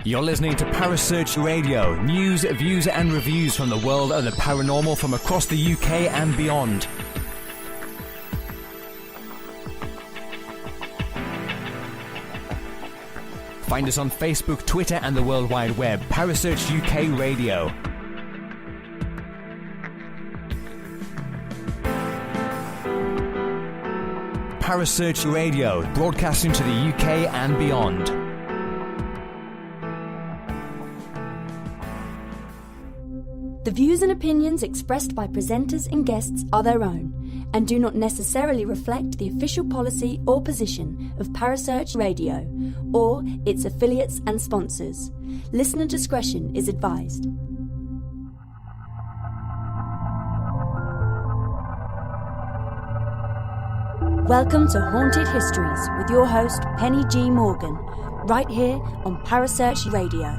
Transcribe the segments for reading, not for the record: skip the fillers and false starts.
You're listening to Parasearch Radio, news, views and reviews from the world of the paranormal from across the UK and beyond. Find us on Facebook, Twitter and the World Wide Web. Parasearch UK Radio. Parasearch Radio, broadcasting to the UK and beyond. The views and opinions expressed by presenters and guests are their own and do not necessarily reflect the official policy or position of Parasearch Radio or its affiliates and sponsors. Listener discretion is advised. Welcome to Haunted Histories with your host Penny G. Morgan, right here on Parasearch Radio.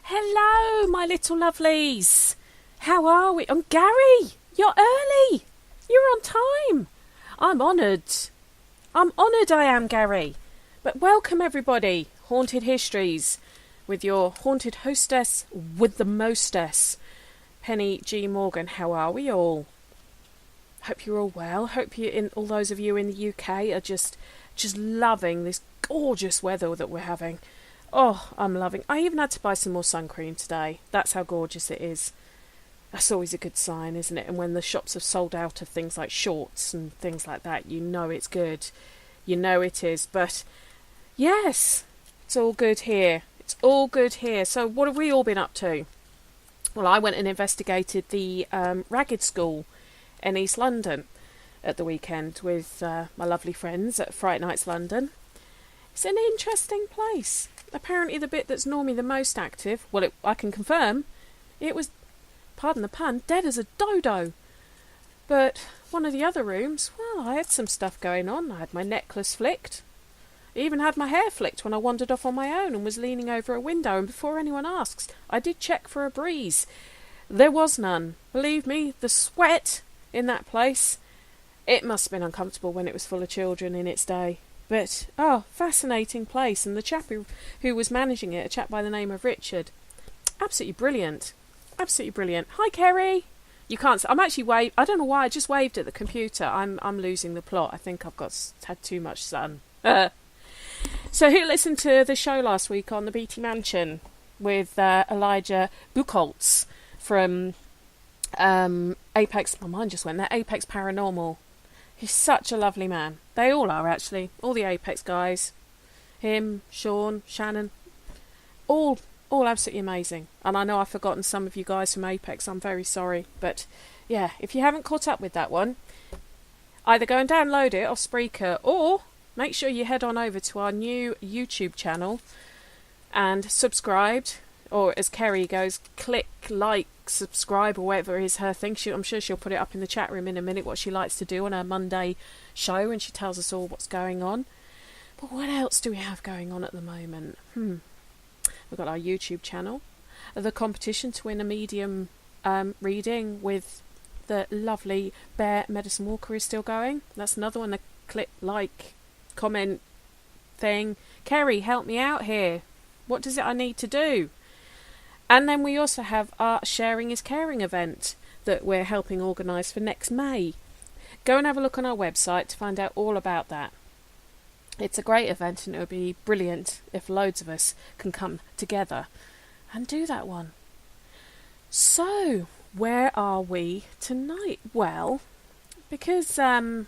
Hello, my little lovelies. How are we? I'm Gary. You're early. You're on time. I'm honoured. I am, Gary. But welcome, everybody. Haunted Histories with your haunted hostess with the mostess, Penny G. Morgan. How are we all? Hope you're all well. Hope all those of you in the UK are just loving this gorgeous weather that we're having. Oh, I'm loving. I even had to buy some more sun cream today. That's how gorgeous it is. That's always a good sign, isn't it? And when the shops have sold out of things like shorts and things like that, you know it's good. You know it is. But yes, it's all good here. It's all good here. So what have we all been up to? Well, I went and investigated the Ragged School in East London at the weekend with my lovely friends at Fright Nights London. It's an interesting place. Apparently the bit that's normally the most active, well, I can confirm, it was, pardon the pun, dead as a dodo. But one of the other rooms, well, I had some stuff going on. I had my necklace flicked. I even had my hair flicked when I wandered off on my own and was leaning over a window. And before anyone asks, I did check for a breeze. There was none. Believe me, the sweat in that place, it must have been uncomfortable when it was full of children in its day. But, fascinating place. And the chap who was managing it, a chap by the name of Richard, absolutely brilliant. Absolutely brilliant. Hi, Kerry. You can't... I'm actually I don't know why, I just waved at the computer. I'm losing the plot. I think I've had too much sun. So who listened to the show last week on the Beatty Mansion with Elijah Buchholz from Apex... My mind just went there. Apex Paranormal. He's such a lovely man. They all are, actually. All the Apex guys. Him, Sean, Shannon. All absolutely amazing. And I know I've forgotten some of you guys from Apex. I'm very sorry. But, yeah, if you haven't caught up with that one, either go and download it off Spreaker, or make sure you head on over to our new YouTube channel and subscribed. Or, as Kerry goes, click, like, subscribe, or whatever is her thing. I'm sure she'll put it up in the chat room in a minute, what she likes to do on her Monday show, and she tells us all what's going on. But what else do we have going on at the moment? We've got our YouTube channel. The competition to win a medium reading with the lovely Bear Medicine Walker is still going. That's another one, the click, like, comment thing. Kerry, help me out here. What does it I need to do? And then we also have our Sharing is Caring event that we're helping organise for next May. Go and have a look on our website to find out all about that. It's a great event, and it would be brilliant if loads of us can come together and do that one. So, where are we tonight? Well, because I'm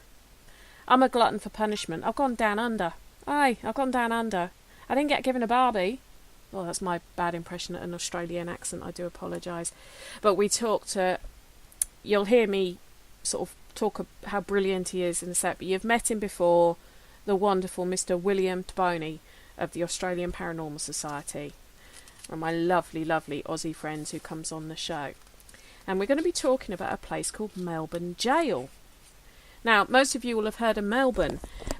a glutton for punishment, I've gone down under. I've gone down under. I didn't get given a Barbie. Well, that's my bad impression at an Australian accent. I do apologise. But we talked you'll hear me sort of talk how brilliant he is in the set, but you've met him before, the wonderful Mr. William Tabone of the Australian Paranormal Society. One of my lovely, lovely Aussie friends who comes on the show. And we're going to be talking about a place called Melbourne Gaol. Now, most of you will have heard of Melbourne,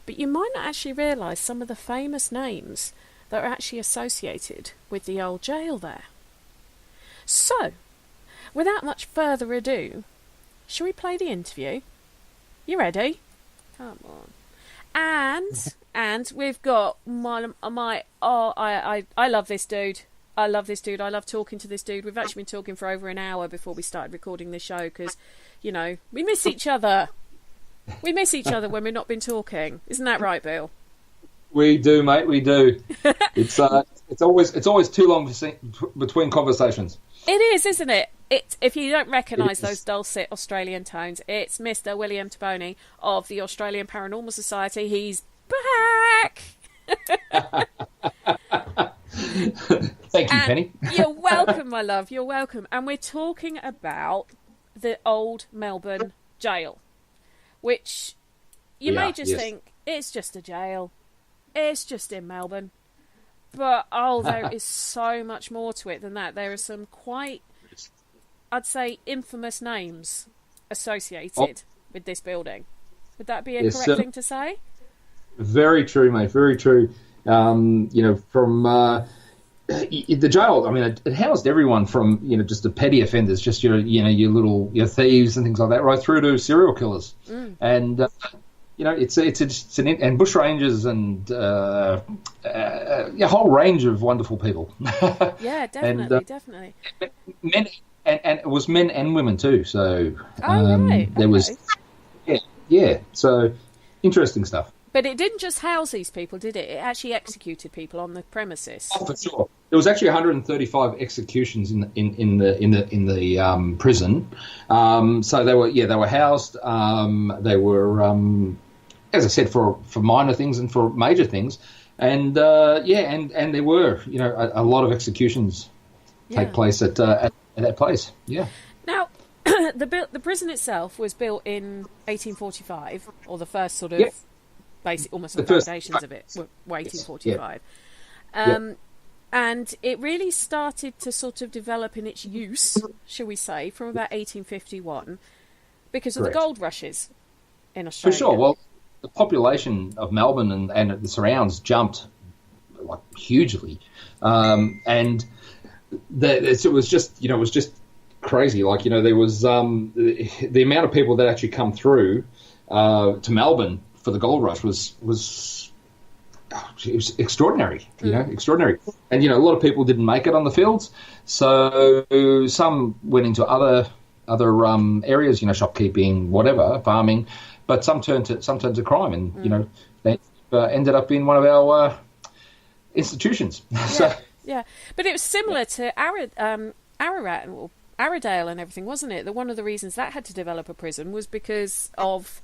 but you might not actually realise some of the famous names that are actually associated with the old jail there. So, without much further ado, shall we play the interview? You ready? Come on. And we've got I love this dude. I love this dude. I love talking to this dude. We've actually been talking for over an hour before we started recording this show because, we miss each other. We miss each other when we've not been talking. Isn't that right, Bill? We do, mate. We do. It's always too long between conversations. It is, isn't it? If you don't recognise those dulcet Australian tones, it's Mr. William Tabone of the Australian Paranormal Society. He's back. Thank you, Penny. You're welcome, my love. You're welcome. And we're talking about the old Melbourne Gaol, which you may just think it's just a jail. It's just in Melbourne. But, there is so much more to it than that. There are some quite, I'd say, infamous names associated with this building. Would that be a correct thing to say? Very true, mate. Very true. From the jail, I mean, it housed everyone from, just the petty offenders, just your thieves and things like that, right through to serial killers. And, and bushrangers and a whole range of wonderful people. Yeah, definitely, definitely. Men, and it was men and women too. So right. There was, so interesting stuff. But it didn't just house these people, did it? It actually executed people on the premises. Oh, for sure. There was actually 135 executions in the prison. So they were housed. They were, as I said, for minor things and for major things, and and there were a lot of executions take place at that place. Yeah. Now, the prison itself was built in 1845, or the first sort of. Basic, almost the foundations of it were 1845. And it really started to sort of develop in its use, shall we say, from about 1851 because of the gold rushes in Australia. For sure. Well, the population of Melbourne and the surrounds jumped hugely. And it was just crazy. There was the amount of people that actually come through to Melbourne for the gold rush was extraordinary, extraordinary. And, a lot of people didn't make it on the fields. So some went into other areas, shopkeeping, whatever, farming, but some turned to crime and, they ended up in one of our institutions. Yeah. But it was similar to Ararat or Arradale and everything, wasn't it? That one of the reasons that had to develop a prison was because of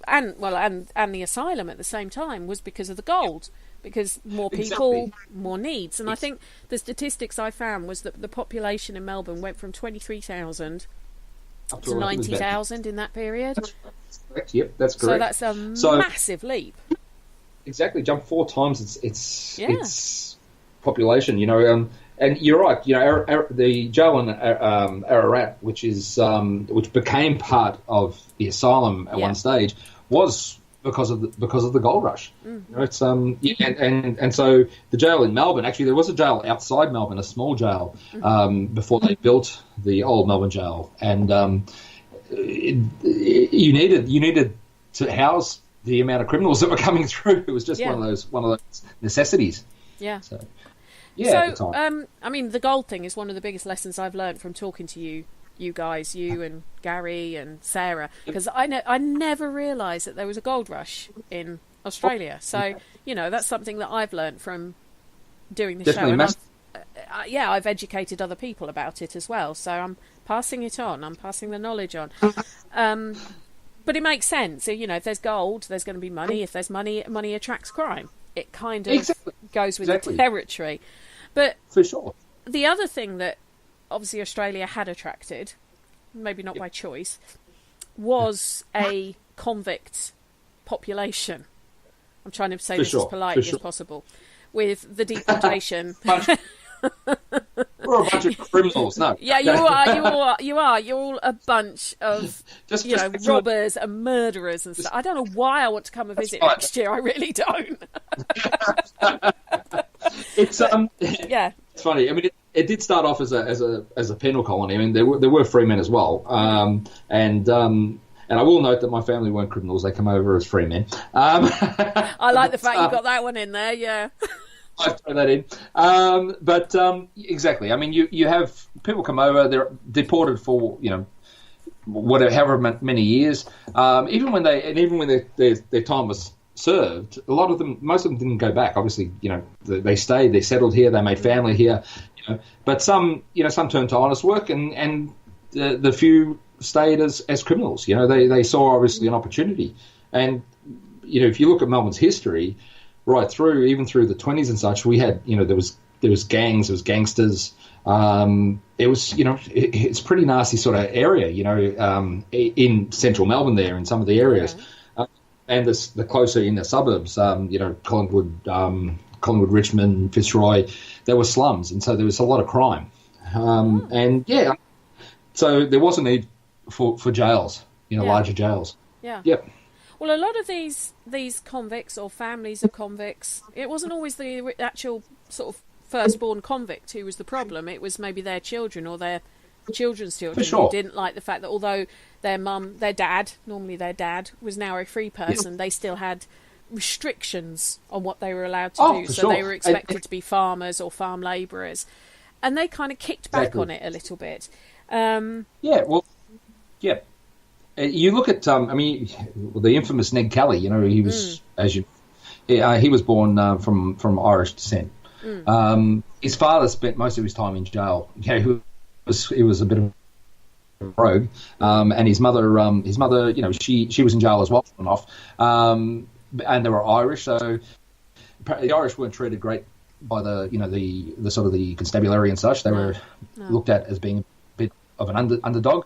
and the asylum at the same time was because of the gold, because more people, more needs. And I think the statistics I found was that the population in Melbourne went from 23,000 to 90,000 in that period. That's correct. Yep, that's correct. So that's a massive leap. Exactly, jumped 4 times its population. And you're right. The jail in Ararat, which became part of the asylum at one stage, was because of the gold rush. It's and so the jail in Melbourne, actually there was a jail outside Melbourne, a small jail, before they built the old Melbourne jail, and you needed to house the amount of criminals that were coming through. It was just one of those necessities. Yeah. So, I mean, the gold thing is one of the biggest lessons I've learned from talking to you guys, you and Gary and Sarah, because I never realised that there was a gold rush in Australia. So, that's something that I've learned from doing the show. And I've educated other people about it as well. So I'm passing it on. I'm passing the knowledge on. But it makes sense. If there's gold, there's going to be money. If there's money, money attracts crime. It kind of goes with the territory. But for sure, the other thing that obviously Australia had attracted, maybe not by choice, was a convict population. I'm trying to say this as politely as possible. With the deportation, We're a bunch of criminals. No. Yeah, you are. You're all a bunch of robbers and murderers and stuff. I don't know why I want to come and visit next year. I really don't. It's It's funny. I mean, it did start off as a penal colony. I mean, there were free men as well. And I will note that my family weren't criminals. They come over as free men. I like the fact you got that one in there. Yeah. I've thrown that in. Exactly. I mean, you have people come over, they're deported for, however many years. Even when their time was served, most of them didn't go back. Obviously, they stayed, they settled here, they made family here. But some turned to honest work, and the few stayed as criminals. They saw obviously an opportunity. And if you look at Melbourne's history, right through, even through the 20s and such, we had, there was gangs, there was gangsters. It was, it's a pretty nasty sort of area, in central Melbourne there, in some of the areas. Okay. And the closer in the suburbs, Collingwood, Richmond, Fitzroy, there were slums, and so there was a lot of crime. So there was a need for jails, larger jails. Yeah. Yep. Well, a lot of these convicts or families of convicts, it wasn't always the actual sort of firstborn convict who was the problem. It was maybe their children or their children's children who didn't like the fact that although their dad was now a free person, they still had restrictions on what they were allowed to do. So they were expected to be farmers or farm labourers. And they kind of kicked back on it a little bit. You look at, the infamous Ned Kelly. He was, he was born from Irish descent. His father spent most of his time in jail. He was a bit of a rogue, and his mother, she was in jail as well, on and off. And they were Irish, so the Irish weren't treated great by the sort of the constabulary and such. They were looked at as being a bit of an underdog.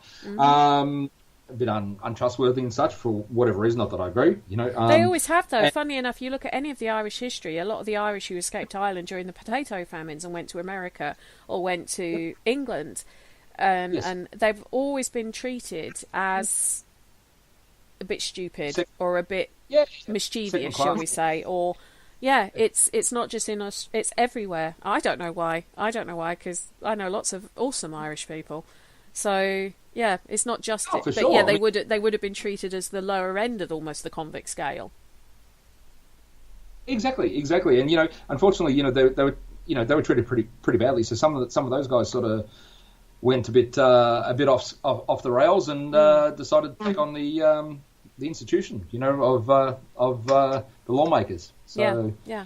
A bit untrustworthy and such for whatever reason. Not that I agree, they always have, though. Funny enough, you look at any of the Irish history, a lot of the Irish who escaped Ireland during the potato famines and went to America or went to England, and they've always been treated as a bit stupid or a bit mischievous, shall we say, or... Yeah, it's not just in us; it's everywhere. I don't know why, because I know lots of awesome Irish people. So yeah, it's not just it, but sure. Yeah, they would have been treated as the lower end of almost the convict scale. Exactly, and unfortunately, they were treated pretty badly. So some of those guys sort of went a bit off the rails and decided to take on the institution, of the lawmakers. So, yeah.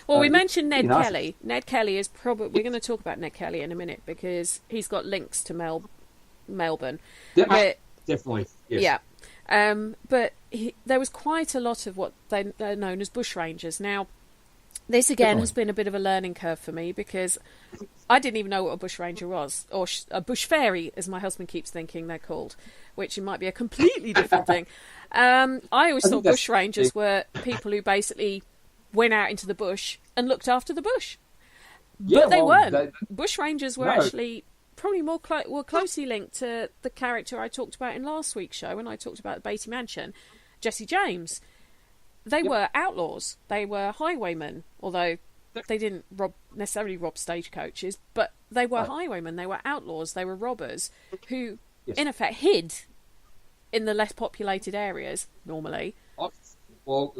Well, we mentioned Ned Kelly. Ned Kelly is probably... We're going to talk about Ned Kelly in a minute because he's got links to Melbourne. Definitely, yes. Yeah. But there was quite a lot of what they're known as bushrangers. Now, this again has been a bit of a learning curve for me because I didn't even know what a bushranger was, or a bush fairy, as my husband keeps thinking they're called, which might be a completely different thing. I always thought bushrangers were people who basically went out into the bush and looked after the bush. But they weren't. Bushrangers were actually probably were closely linked to the character I talked about in last week's show when I talked about Beatty Mansion, Jesse James. They were outlaws. They were highwaymen, although they didn't necessarily rob stagecoaches, but they were highwaymen. They were outlaws. They were robbers who, in effect, hid in the less populated areas normally. Well,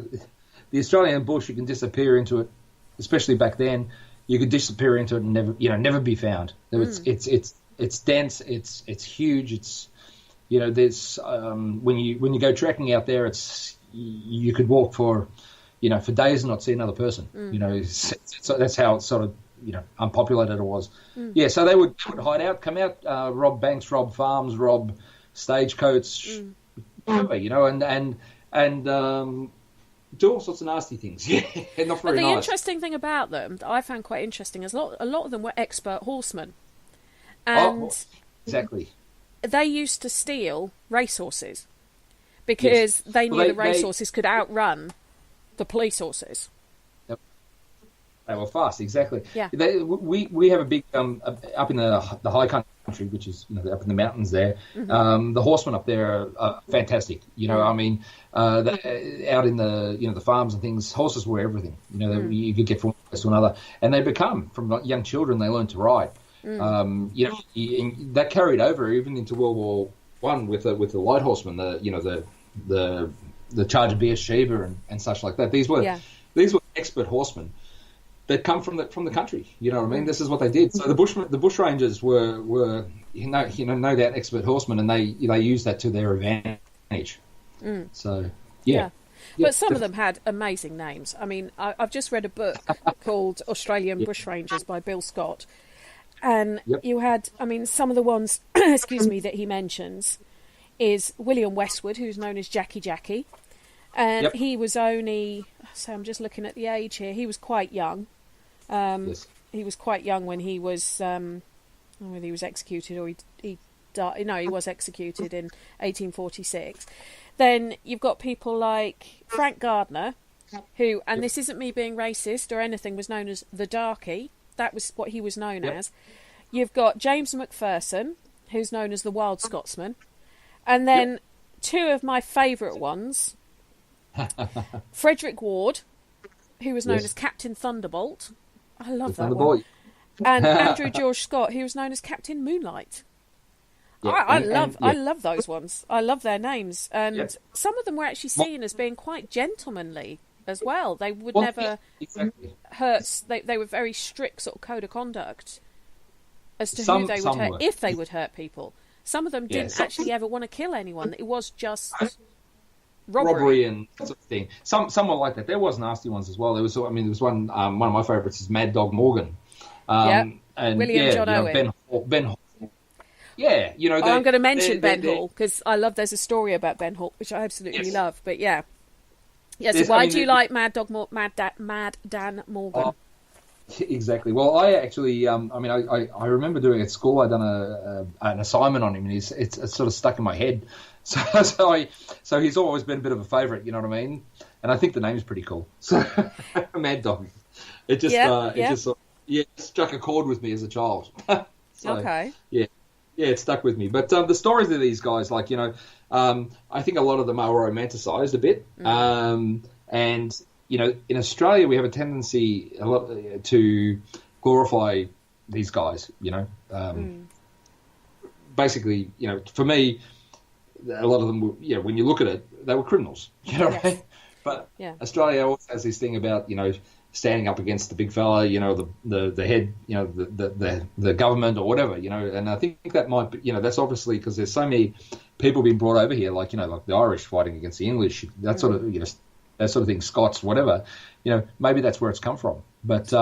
the Australian bush, you can disappear into it, especially back then. You could disappear into it and never be found. It's dense. It's huge. It's there's when you go trekking out there, you could walk for days and not see another person. So that's how sort of unpopulated it was. Yeah, so they would hide out, come out, rob banks, rob farms, rob stagecoaches, and do all sorts of nasty things. Yeah, not very nice. The interesting thing about them that I found quite interesting is a lot of them were expert horsemen, and exactly, they used to steal racehorses because they knew the racehorses could outrun the police horses. Yep. They were fast, exactly. Yeah. We have a big up in the high country, which is up in the mountains there. Mm-hmm. The horsemen up there are fantastic. I mean, out in the the farms and things, horses were everything. You could get from one place to another, and they become from young children. They learn to ride. That carried over even into World War One with the light horsemen. The charge of Beersheba and such like that. These were expert horsemen that come from the country. You know what I mean? This is what they did. So the bushrangers were no doubt expert horsemen, and they used that to their advantage. So yeah. But some of them had amazing names. I mean, I've just read a book called Australian Bushrangers by Bill Scott, and you had, I mean, some of the ones, excuse me, that he mentions is William Westwood, who's known as Jackie, and he was only, so I'm just looking at the age here, he was quite young. He was quite young when he was, whether he was executed or he died. No, he was executed in 1846. Then you've got people like Frank Gardner, who, and this isn't me being racist or anything, was known as the Darkie. That was what he was known as. You've got James Macpherson, who's known as the Wild Scotsman. And then two of my favourite ones, Frederick Ward, who was known as Captain Thunderbolt. I love that one. And Andrew George Scott, who was known as Captain Moonlight. Yeah, I love those ones. I love their names. And some of them were actually seen as being quite gentlemanly as well. They would never hurt. They were very strict sort of code of conduct as to who they would hurt, if they would hurt people. Some of them didn't actually ever want to kill anyone. It was just robbery and that sort of thing. Some were like that. There was nasty ones as well. There was one. One of my favourites is Mad Dog Morgan. And William John Owen. Ben Hall. Yeah, I'm going to mention Ben Hall because there's a story about Ben Hall which I absolutely love. But so why do you like Mad Dan Morgan? Exactly. Well, I actually, I remember doing at school. I'd done an assignment on him, and it's sort of stuck in my head. So he's always been a bit of a favourite. You know what I mean? And I think the name's pretty cool. So Mad Dog. It just struck a chord with me as a child. Okay. Yeah. Yeah, it stuck with me. But the stories of these guys, I think a lot of them are romanticised a bit. And, in Australia, we have a tendency to glorify these guys, Basically, for me, a lot of them, when you look at it, they were criminals, right? But Australia always has this thing about, standing up against the big fella, the head, the government or whatever, and I think that might be, that's obviously because there's so many people being brought over here, like the Irish fighting against the English, that sort of, that sort of thing, Scots, whatever, maybe that's where it's come from. But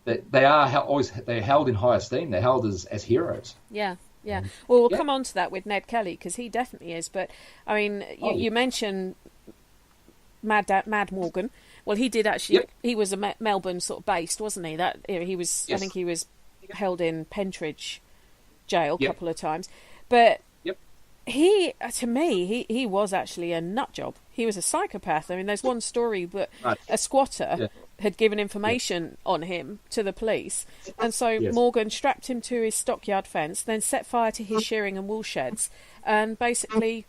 they are they're held in high esteem. They're held as heroes. Yeah. Yeah. Well, we'll come on to that with Ned Kelly because he definitely is. But I mean, you mentioned Mad Morgan. Well, he did actually. He was a Melbourne sort of based, wasn't he? That he was. Yes. I think he was held in Pentridge Jail a couple of times. But he, to me, he was actually a nut job. He was a psychopath. I mean, there's one story that a squatter had given information on him to the police, and so Morgan strapped him to his stockyard fence, then set fire to his shearing and wool sheds, and basically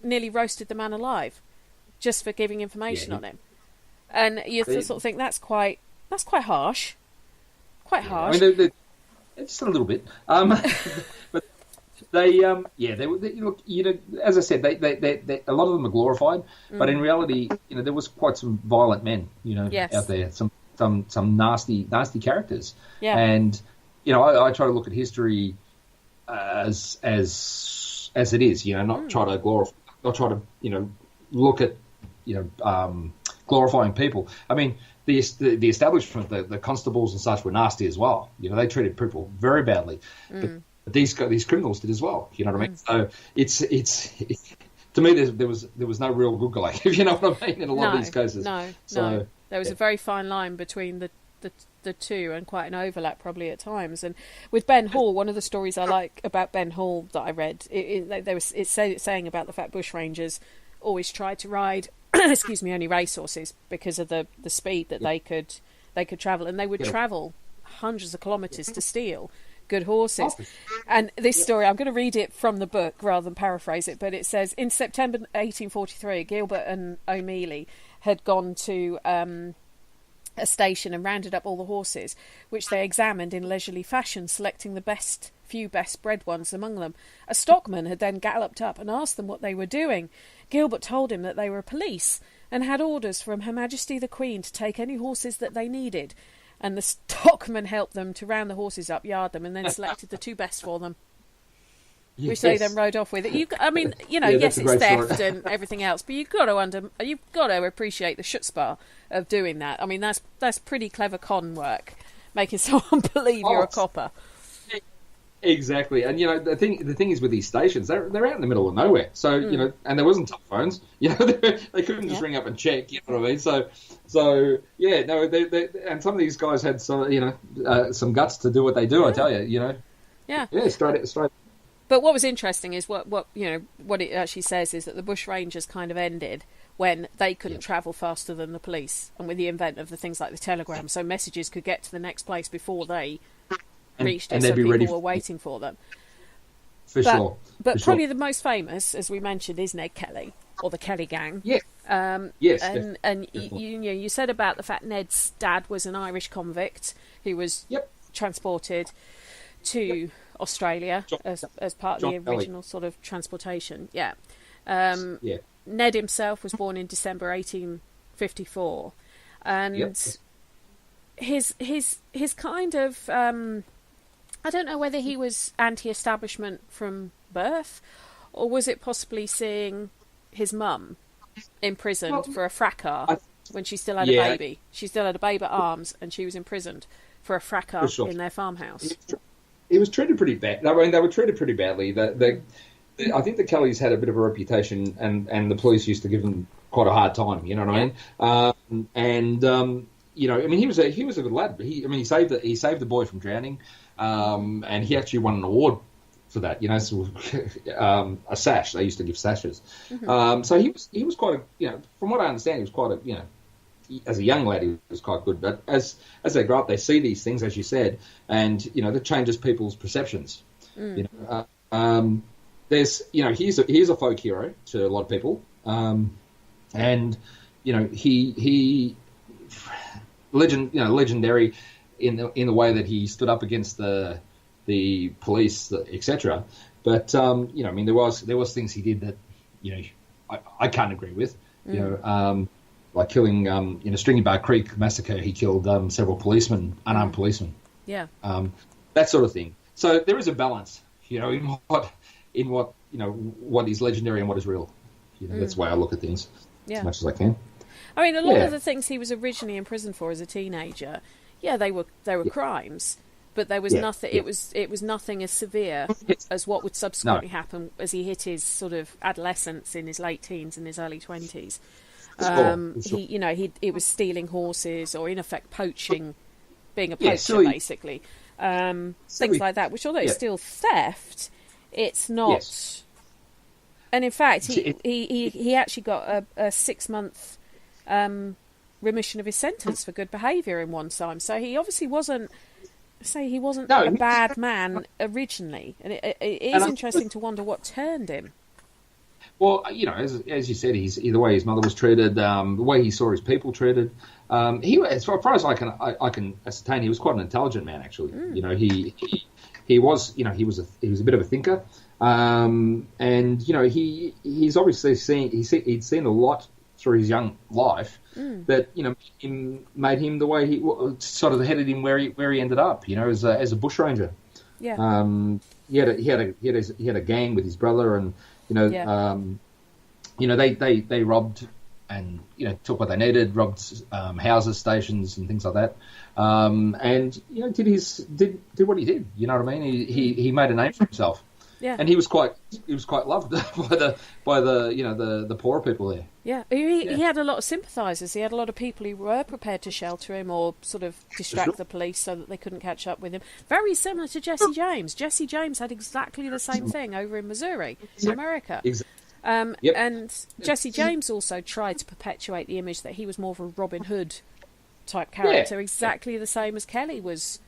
nearly roasted the man alive, just for giving information on him. And you sort of think that's quite harsh. Quite harsh. I mean, it's a little bit. But they look, as I said, they a lot of them are glorified, but in reality, there was quite some violent men, out there, some nasty characters. Yeah. And I try to look at history as it is, not try to glorify, not try to look at glorifying people. I mean, the establishment, the constables and such were nasty as well. They treated people very badly, but these criminals did as well. You know what I mean? So it's to me there was no real good guy, if you know what I mean, in a lot of these cases. No. There was a very fine line between the two, and quite an overlap probably at times. And with Ben Hall, one of the stories I like about Ben Hall that I read, it's saying about the fact bushrangers always tried to ride only racehorses because of the speed that they they could travel, and they would travel hundreds of kilometres to steal good horses. And this story, I'm going to read it from the book rather than paraphrase it, but it says, in September 1843, Gilbert and O'Mealy had gone to a station and rounded up all the horses, which they examined in leisurely fashion, selecting the few best bred ones among them. A stockman had then galloped up and asked them what they were doing. Gilbert told him that they were police and had orders from Her Majesty the Queen to take any horses that they needed, and the stockman helped them to round the horses up, yard them, and then selected the two best for them, which they then rode off with. Yes, it's theft and everything else, but you've got to appreciate the chutzpah of doing that. I mean, that's pretty clever con work, making someone believe you're a copper. Exactly, and the thing is with these stations, they're out in the middle of nowhere. So and there wasn't telephones. They couldn't just ring up and check. You know what I mean? So yeah, no, and some of these guys had some guts to do what they do. I tell you, straight. But what was interesting is what it actually says is that the bush rangers kind of ended when they couldn't travel faster than the police, and with the invent of the things like the telegram, so messages could get to the next place before they reached it, so people were waiting for them. But probably the most famous, as we mentioned, is Ned Kelly, or the Kelly Gang. Yeah. Yes. And you said about the fact Ned's dad was an Irish convict who was transported to Australia as part of the original sort of transportation. Yeah. Ned himself was born in December 1854, and his kind of I don't know whether he was anti-establishment from birth, or was it possibly seeing his mum imprisoned for a fracas when she still had a baby. She still had a babe at arms, and she was imprisoned for a fracas in their farmhouse. He was treated pretty bad. I mean, they were treated pretty badly. I think the Kellys had a bit of a reputation, and the police used to give them quite a hard time. You know what I mean? He was a good lad. He saved the boy from drowning, and he actually won an award for that. A sash. They used to give sashes. Mm-hmm. So he was quite a, from what I understand, he was quite a, as a young lad, he was quite good. But as they grow up, they see these things, as you said, and that changes people's perceptions. Mm. There's he's a folk hero to a lot of people, and he legendary in the way that he stood up against the police, etc. But there was things he did that I can't agree with. Like killing Stringy Bar Creek massacre, he killed several policemen, unarmed policemen. Yeah. That sort of thing. So there is a balance, in what is legendary and what is real. That's the way I look at things as much as I can. I mean, a lot of the things he was originally in prison for as a teenager, they were crimes, but there was nothing. Yeah. It was nothing as severe as what would subsequently happen as he hit his sort of adolescence in his late teens and his early 20s. He was stealing horses, or in effect poaching, being a poacher basically. Things like that, which although it's still theft, it's not. Yes. And in fact, he actually got a 6-month remission of his sentence for good behaviour in one time. So he obviously wasn't a bad man originally, and it is interesting to wonder what turned him. Well, as you said, the way his mother was treated, the way he saw his people treated. As far as I can ascertain, he was quite an intelligent man. Actually, he was a bit of a thinker, and he's obviously he'd seen a lot through his young life that made him the way he sort of headed him where he ended up. As a bushranger. Yeah. He had a gang with his brother, and they robbed and took what they needed, robbed houses, stations, and things like that. And did what he did. You know what I mean? He made a name for himself. Yeah. And he was quite loved by the poorer people there. Yeah. He had a lot of sympathisers. He had a lot of people who were prepared to shelter him or sort of distract the police so that they couldn't catch up with him. Very similar to Jesse James. Jesse James had exactly the same thing over in Missouri, in America. Exactly. And Jesse James also tried to perpetuate the image that he was more of a Robin Hood type character, exactly the same as Kelly was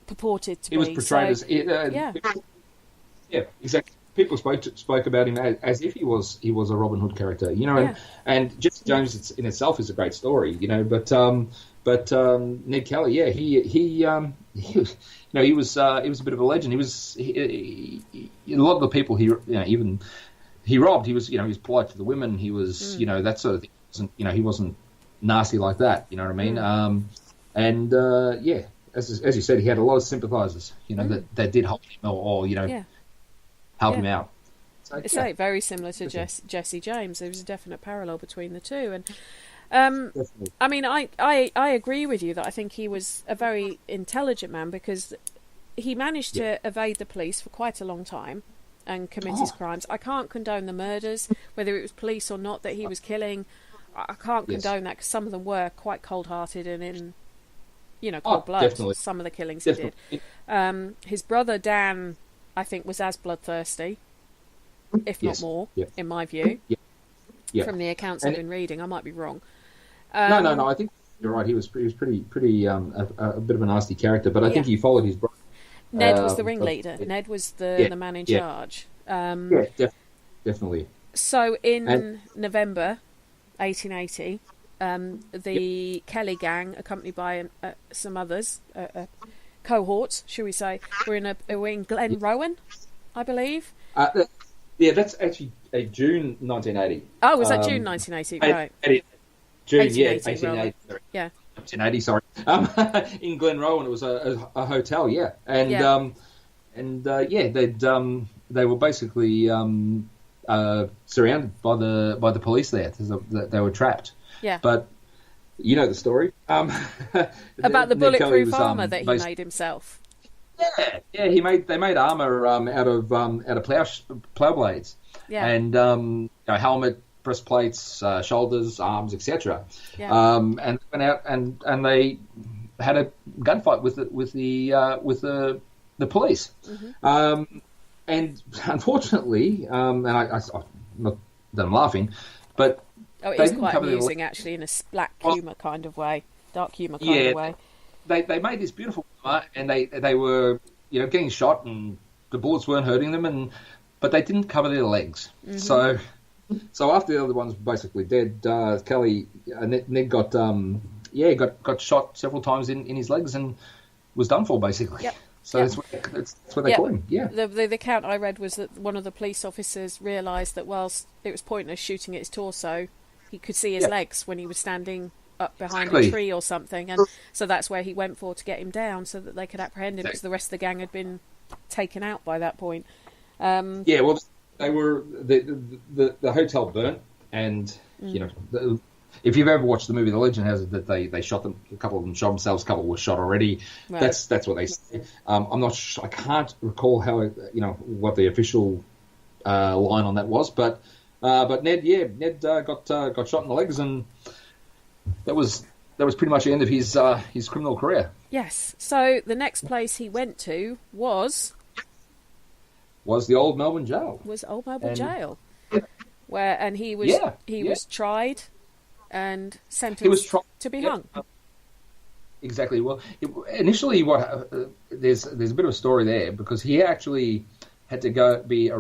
purported to be. He was portrayed as... Yeah, exactly. People spoke about him as if he was a Robin Hood character, and Jesse James in itself is a great story, But Ned Kelly, he was a bit of a legend. He was a lot of the people he robbed. He was polite to the women. He was that sort of thing. He wasn't nasty like that. You know what I mean? As you said, he had a lot of sympathisers. That did help him or help him out. So, it's very similar to Jesse James. There was a definite parallel between the two, and I mean, I agree with you that I think he was a very intelligent man, because he managed to evade the police for quite a long time and commit his crimes. I can't condone the murders, whether it was police or not that he was killing. I can't condone that, because some of them were quite cold-hearted and in cold blood. Definitely. Some of the killings he did. His brother Dan, I think, was as bloodthirsty, if not more, in my view. From the accounts I've been reading. I might be wrong. No. I think you're right. He was pretty a bit of a nasty character, but I think he followed his brother. Ned was the ringleader. Ned was the man in charge. Definitely. So in November 1880, the Kelly gang, accompanied by some others, cohorts, shall we say, were in Glen Rowan, I believe. That's actually June 1980. Oh, was that June 1980? Right. June, 1880. Sorry. Yeah. 1980, sorry. In Glen Rowan, it was a hotel, and they were basically surrounded by the police there. They were trapped. Yeah. But you know the story about the bulletproof armor that he made himself. Yeah. They made armor out of plow blades. Yeah. And helmet, breastplates, shoulders, arms, etc. Yeah. And they went out and they had a gunfight with the police. Mm-hmm. And unfortunately, and I'm not that I'm laughing, but it is quite amusing actually, in a black humour kind of way, dark humour kind of way. They made this beautiful armor, and they were getting shot, and the bullets weren't hurting them, but they didn't cover their legs. Mm-hmm. So after the other ones were basically dead, Kelly Ned got shot several times in his legs and was done for basically. Yep. So that's what they call him. Yeah. The account I read was that one of the police officers realised that whilst it was pointless shooting at his torso, he could see his legs when he was standing up behind a tree or something, and so that's where he went for to get him down, so that they could apprehend him, because the rest of the gang had been taken out by that point. Well, they were the hotel burnt, and if you've ever watched the movie, the legend has it that they shot them. A couple of them shot themselves. A couple were shot already. Right. That's what they say. I'm not sure. I can't recall how what the official line on that was, but Ned got shot in the legs, and that was pretty much the end of his criminal career. Yes. So the next place he went to was the old Melbourne Jail. Jail, where he was tried and sentenced to be hung. Exactly. Well, initially, there's a bit of a story there, because he actually had to be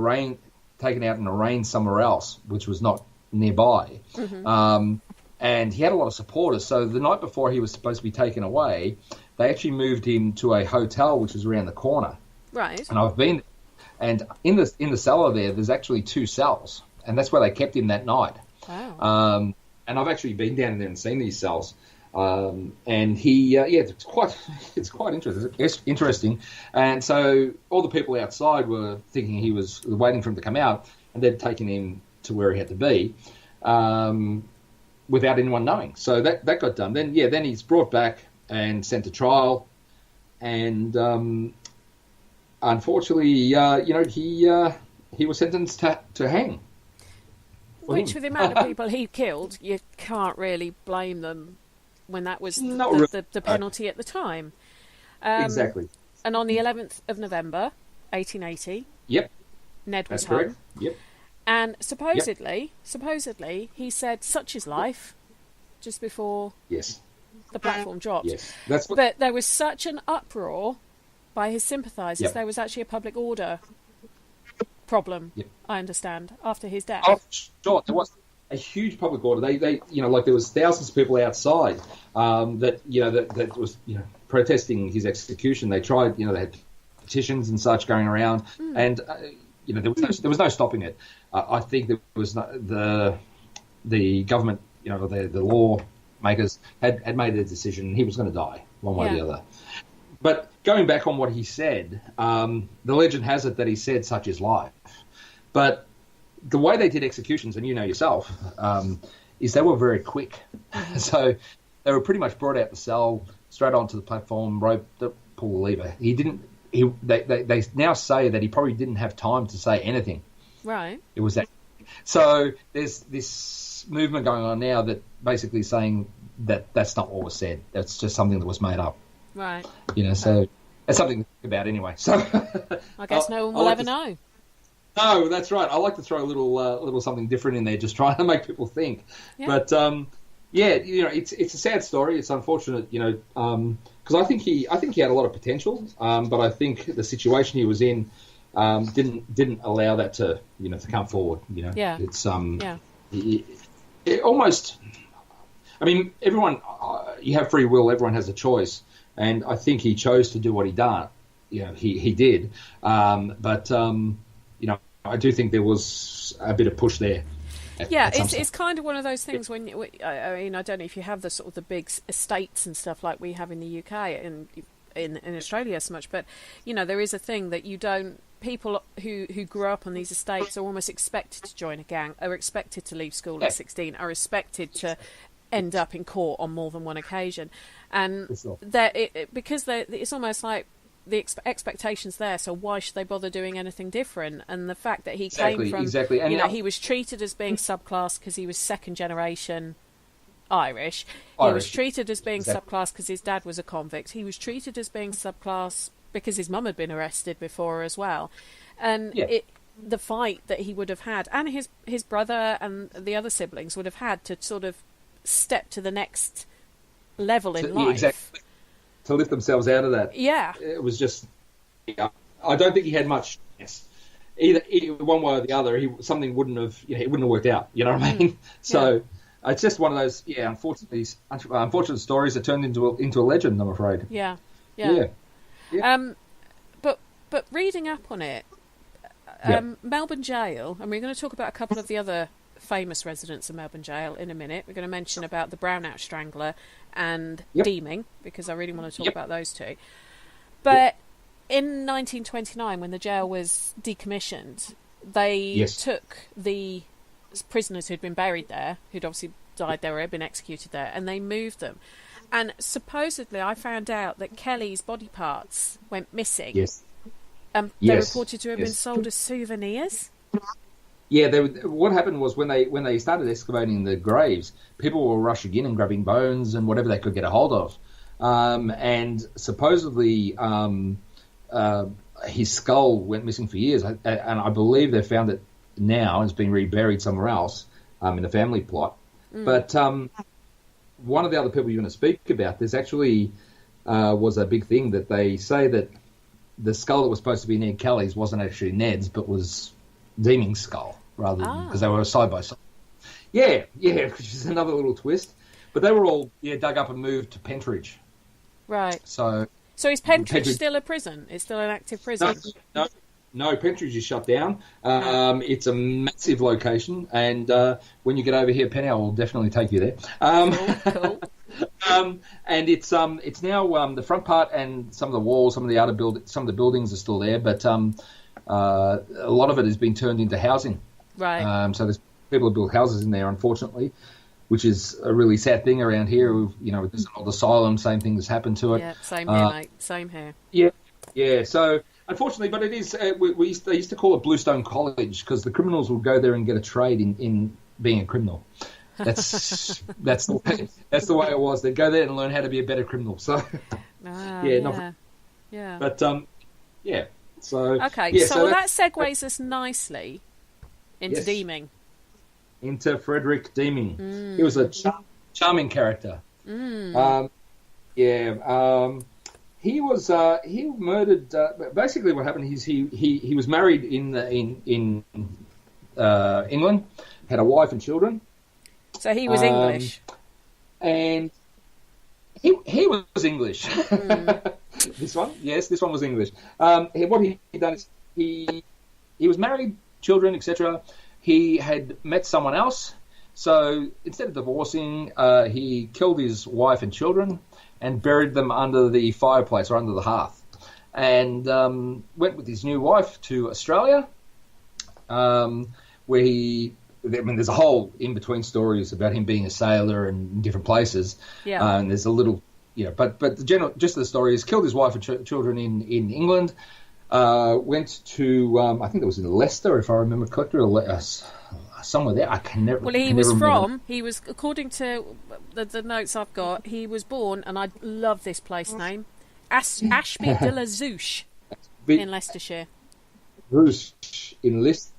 taken out and arraigned somewhere else, which was not nearby. Mm-hmm. And he had a lot of supporters. So the night before he was supposed to be taken away, they actually moved him to a hotel which was around the corner. Right. And I've been, and in the cellar there's actually 2 cells, and that's where they kept him that night. Wow. And I've actually been down there and seen these cells. And he, it's quite interesting. And so all the people outside were thinking he was waiting for him to come out, and they'd taken him to where he had to be, without anyone knowing. So that got done. Then he's brought back and sent to trial, and unfortunately, he was sentenced to hang. Which, with the amount of people he killed, you can't really blame them when that was the penalty at the time. Exactly. And on the 11th of November, 1880, Ned was hung. Correct. Yep. And supposedly, he said, "Such is life," just before the platform dropped. Yes, that's what... But there was such an uproar by his sympathisers. Yep. There was actually a public order problem, Yep. I understand, after his death. Oh, sure. There was a huge public order. They like there was thousands of people outside that was protesting his execution. They tried, they had petitions and such going around, and there was no stopping it. I think there was the government, the law makers had made their decision. He was going to die one way or the other. But going back on what he said, the legend has it that he said such is life. But the way they did executions, and you know yourself, is they were very quick. So they were pretty much brought out the cell, straight onto the platform, rope, pull the lever. They now say that he probably didn't have time to say anything. Right. It was that. So there's this movement going on now that basically saying that that's not what was said. That's just something that was made up. Right. So that's something to think about anyway. So I guess no one will ever know. No, that's right. I like to throw a little something different in there, just trying to make people think. Yeah. But it's a sad story. It's unfortunate, because I think he had a lot of potential, but I think the situation he was in didn't allow that to come forward. Yeah. It's it almost. I mean, everyone. You have free will. Everyone has a choice, and I think he chose to do what he done. He did. But I do think there was a bit of push there. It's kind of one of those things when I don't know if you have the sort of the big estates and stuff like we have in the UK and in Australia so much, but there is a thing that you don't. People who grew up on these estates are almost expected to join a gang, are expected to leave school at 16, are expected to end up in court on more than one occasion, and because it's almost like the expectations there. So why should they bother doing anything different? And the fact that he came from, and he was treated as being subclass because he was second generation Irish. He was treated as being subclass because his dad was a convict. He was treated as being subclass because his mum had been arrested before as well. And the fight that he would have had, and his brother and the other siblings would have had to sort of step to the next level in life. Exactly. To lift themselves out of that. Yeah. It was just... I don't think he had much chance. Either one way or the other, something wouldn't have worked out. You know what I mean? So it's just one of those, unfortunate stories that turned into a legend, I'm afraid. Yeah. But reading up on it, Melbourne Gaol, and we're going to talk about a couple of the other famous residents of Melbourne Gaol in a minute. We're going to mention about the Brownout Strangler and Deeming, because I really want to talk about those two. But in 1929, when the jail was decommissioned, they took the prisoners who'd been buried there, who'd obviously died there or had been executed there, and they moved them. And supposedly I found out that Kelly's body parts went missing. Yes. They're reported to have been sold as souvenirs. Yeah, what happened was when they started excavating the graves, people were rushing in and grabbing bones and whatever they could get a hold of. And supposedly his skull went missing for years. And I believe they found it now and it's been reburied somewhere else in the family plot. But one of the other people you're going to speak about, there's actually was a big thing that they say that the skull that was supposed to be Ned Kelly's wasn't actually Ned's, but was Deeming's skull, rather than because they were side by side. Yeah, which is another little twist. But they were all dug up and moved to Pentridge. Right. So is Pentridge still a prison? It's still an active prison? No, Pentridge is shut down. It's a massive location, and when you get over here, Penny, I will definitely take you there. Cool. And it's now the front part and some of the walls, some of the buildings are still there, but a lot of it has been turned into housing. Right. So there's people who build houses in there, unfortunately, which is a really sad thing around here. There's an old asylum, same thing has happened to it. Yeah, same here, mate. Same here. Yeah. So unfortunately, but it is. They used to call it Bluestone College because the criminals would go there and get a trade in being a criminal. That's the way it was. They'd go there and learn how to be a better criminal. So yeah. But So okay, so that segues us nicely into Deeming. Into Frederick Deeming. He was a charming character. He murdered. Basically, what happened is he was married in England, had a wife and children. So he was English, and he was English. This one was English. What he done is he was married, children, etc. He had met someone else, so instead of divorcing, he killed his wife and children and buried them under the fireplace or under the hearth, and went with his new wife to Australia, where there's a whole in-between stories about him being a sailor and in different places. Yeah. And there's a little, but the general gist of the story is killed his wife and children in England, went to, I think it was in Leicester, if I remember correctly, or somewhere there. I can never. Well, he was, according to the notes I've got, he was born, and I love this place name, Ashby de la Zouche in Leicestershire. Zouche in Leicester.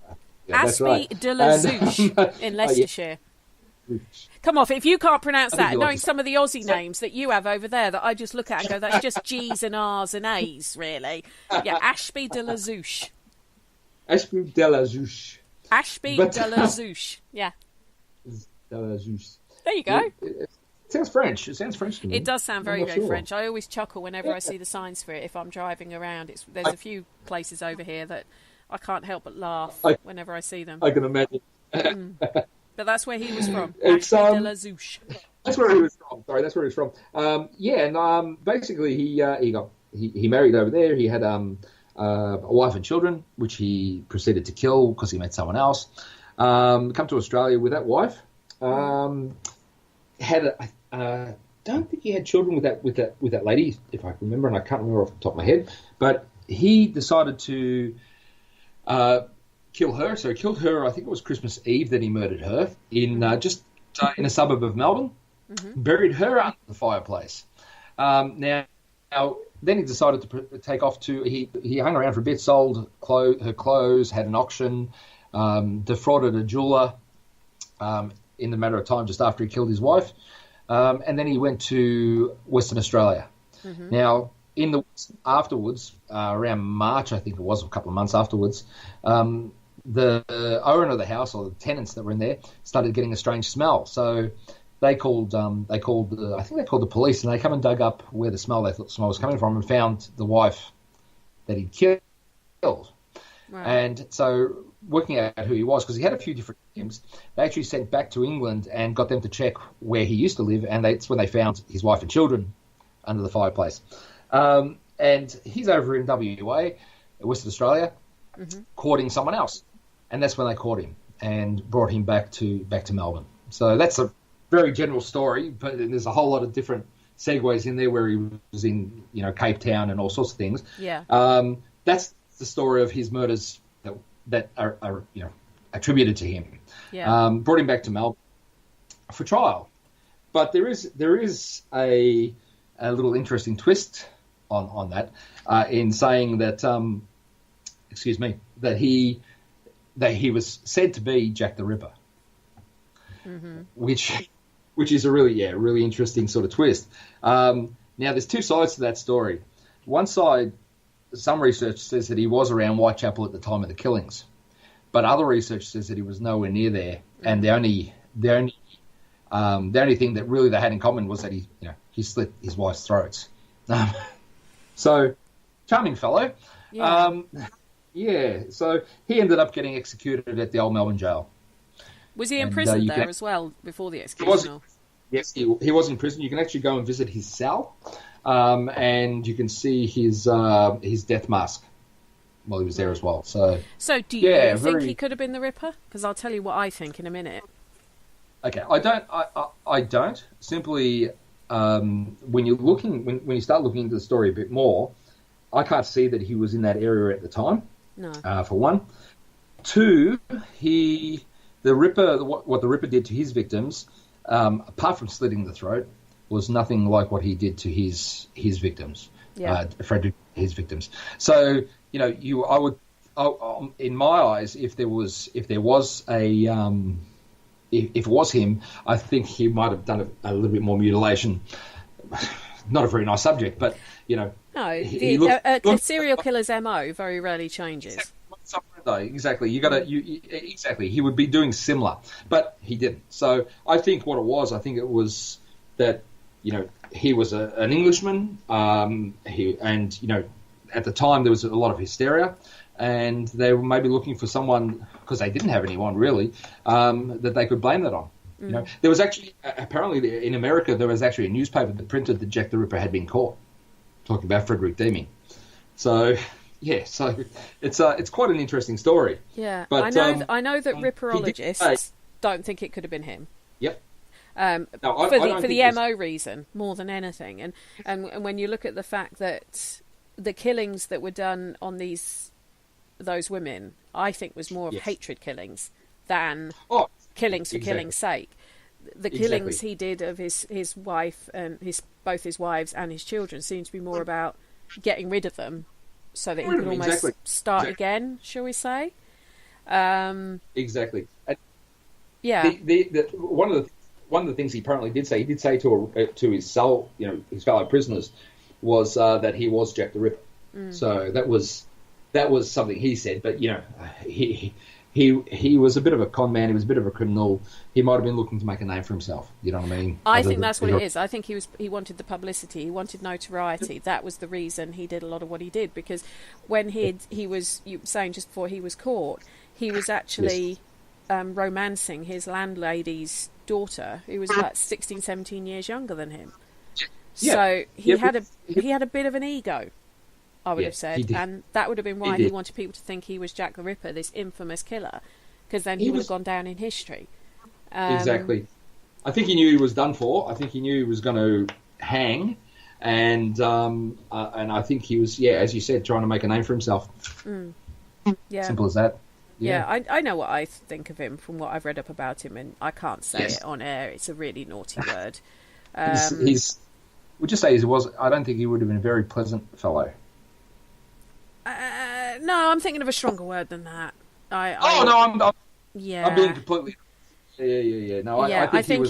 Yeah, Ashby de la Zouche in Leicestershire. Come off, if you can't pronounce that, knowing some of the Aussie names that you have over there that I just look at and go, that's just G's and R's and A's, really. Yeah, Ashby de la Zouche. Ashby de la Zouche. Ashby de la Zouche. Yeah. De la Zouche. There you go. It sounds French. It sounds French to me. It does sound very, very French. I always chuckle whenever I see the signs for it if I'm driving around. There's a few places over here that I can't help but laugh whenever I see them. I can imagine. But that's where he was from. Ashby de la Zouche. That's where he was from. Sorry, that's where he was from. Basically he married over there. He had a wife and children, which he proceeded to kill because he met someone else. Come to Australia with that wife. Don't think he had children with that lady, if I remember, and I can't remember off the top of my head. But he decided to kill her. So he killed her. I think it was Christmas Eve that he murdered her in just in a suburb of Melbourne. Mm-hmm. Buried her under the fireplace. Now, then he decided to take off to. He hung around for a bit, sold her clothes, had an auction, defrauded a jeweler in the matter of time just after he killed his wife, and then he went to Western Australia. Mm-hmm. Now, afterwards, around March, I think it was, a couple of months afterwards, the owner of the house or the tenants that were in there started getting a strange smell. So they called the police, and they come and dug up where they thought the smell was coming from, and found the wife that he'd killed. Right. And so, working out who he was, because he had a few different names, they actually sent back to England and got them to check where he used to live, and that's when they found his wife and children under the fireplace. And he's over in WA, Western Australia, mm-hmm. courting someone else, and that's when they caught him and brought him back to Melbourne. So that's a very general story, but there's a whole lot of different segues in there where he was in, Cape Town and all sorts of things. Yeah. That's the story of his murders that are attributed to him. Yeah. Brought him back to Melbourne for trial, but there is a little interesting twist on that in saying that that he was said to be Jack the Ripper, mm-hmm. which is a really interesting sort of twist. Now there's two sides to that story. One side, some research says that he was around Whitechapel at the time of the killings, but other research says that he was nowhere near there, mm-hmm. and the only thing that really they had in common was that he slit his wife's throats. So, charming fellow. Yeah. So he ended up getting executed at the old Melbourne Jail. Was he in prison there as well before the execution? Yes, he was in prison. You can actually go and visit his cell, and you can see his death mask while he was there as well. So do you think he could have been the Ripper? Because I'll tell you what I think in a minute. Okay, I don't. Simply, when you start looking into the story a bit more, I can't see that he was in that area at the time. No. For one. Two, the Ripper, what the Ripper did to his victims, apart from slitting the throat, was nothing like what he did to his victims. Yeah. His victims. So in my eyes, if there was a if it was him, I think he might have done a little bit more mutilation. Not a very nice subject, but No, a serial killer's MO very rarely changes. Exactly. Exactly. He would be doing similar, but he didn't. So I think what it was that he was an Englishman. At the time there was a lot of hysteria, and they were maybe looking for someone, because they didn't have anyone really, that they could blame that on. There was actually, apparently in America, there was actually a newspaper that printed that Jack the Ripper had been caught, talking about Frederick Deming. So, so it's quite an interesting story. Yeah, but I know that Ripperologists don't think it could have been him. Yep. For the MO reason more than anything, and when you look at the fact that the killings that were done on those women, I think was more of hatred killings than killings for killing's sake. The killings he did of his wife and both his wives and his children seemed to be more about getting rid of them so that he could almost start again, shall we say? Exactly. Yeah. One of the things he apparently did say to his cell, his fellow prisoners, was that he was Jack the Ripper. So that was something he said. But he was a bit of a con man. He was a bit of a criminal. He might have been looking to make a name for himself. You know what I mean? I think that's what it is. I think he wanted the publicity. He wanted notoriety. That was the reason he did a lot of what he did. Because when he was, you were saying just before he was caught, he was actually romancing his landlady's daughter, who was about 16, 17 years younger than him. Yeah. So he had a bit of an ego, I would have said, and that would have been why he wanted people to think he was Jack the Ripper, this infamous killer, because then he would have gone down in history. Exactly. I think he knew he was done for. I think he knew he was going to hang, and I think he was, as you said, trying to make a name for himself. Yeah. Simple as that. Yeah, I know what I think of him from what I've read up about him, and I can't say it on air. It's a really naughty word. Would you say he was? I don't think he would have been a very pleasant fellow. No, I'm thinking of a stronger word than that. I'm being completely. Yeah. No, I think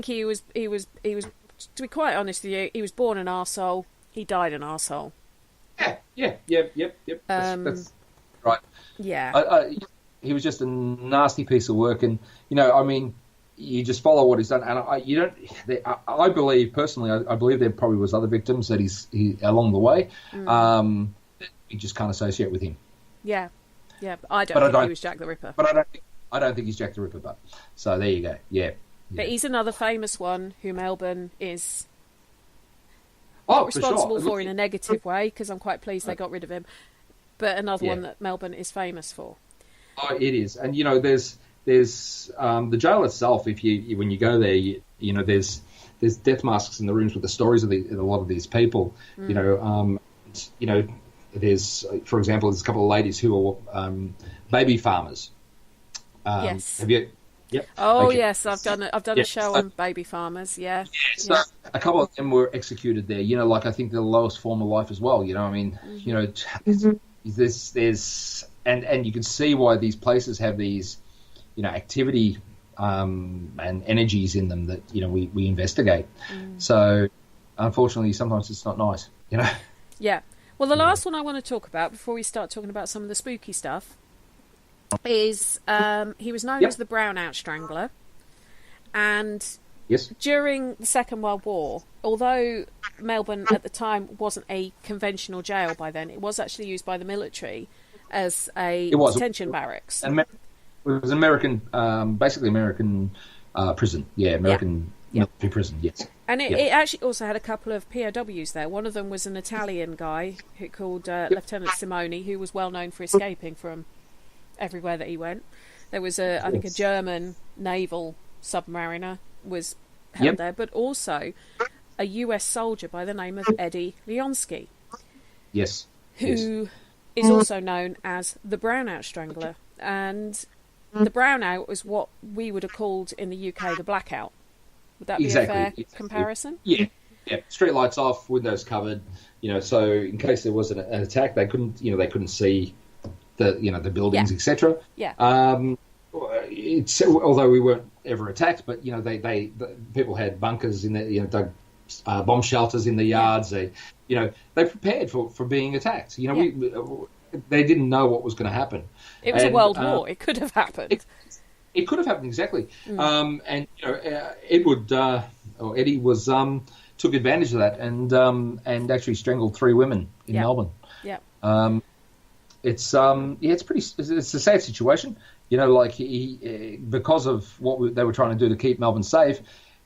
he was. To be quite honest with you, he was born an arsehole. He died an arsehole. Yep. That's right. Yeah. He was just a nasty piece of work, and you just follow what he's done, and I believe personally, I believe there probably was other victims that he along the way. You just can't associate with him. Yeah. But I don't think he was Jack the Ripper. But I don't think he's Jack the Ripper. But so there you go. Yeah. But he's another famous one who Melbourne is for responsible sure. for in a negative way, because I'm quite pleased they got rid of him. But another one that Melbourne is famous for. Oh, it is, and there's the jail itself. When you go there, there's death masks in the rooms with the stories of a lot of these people. There's, for example, there's a couple of ladies who are baby farmers. Yes. Have you? Yep. Oh okay. Yes, I've done a show on baby farmers. Yeah. So a couple of them were executed there. I think the lowest form of life as well. There's and you can see why these places have these, activity and energies in them that we investigate. So unfortunately, sometimes it's not nice. Yeah. Well, the last one I want to talk about before we start talking about some of the spooky stuff is he was known as the Brownout Strangler, and during the Second World War, although Melbourne at the time wasn't a conventional jail by then, it was actually used by the military as a detention barracks. And it was an American, basically American prison. Yeah, American military prison, yes. And it actually also had a couple of POWs there. One of them was an Italian guy called Lieutenant Simone, who was well known for escaping from everywhere that he went. There was I think a German naval submariner was held there, but also a US soldier by the name of Eddie Leonsky. Yes. Who is also known as the Brownout Strangler. And the Brownout was what we would have called in the UK the blackout. Would that be a fair comparison? Yeah. Street lights off, windows covered. So in case there was an attack, they couldn't see the buildings, etc. Yeah. Although we weren't ever attacked, but the people had bunkers in the dug bomb shelters in the yards. They prepared for being attacked. They didn't know what was going to happen. It was a world war. It could have happened. It could have happened, exactly. And Eddie was took advantage of that and actually strangled 3 women in Melbourne. Yeah. It's it's a sad situation. He because of what they were trying to do to keep Melbourne safe,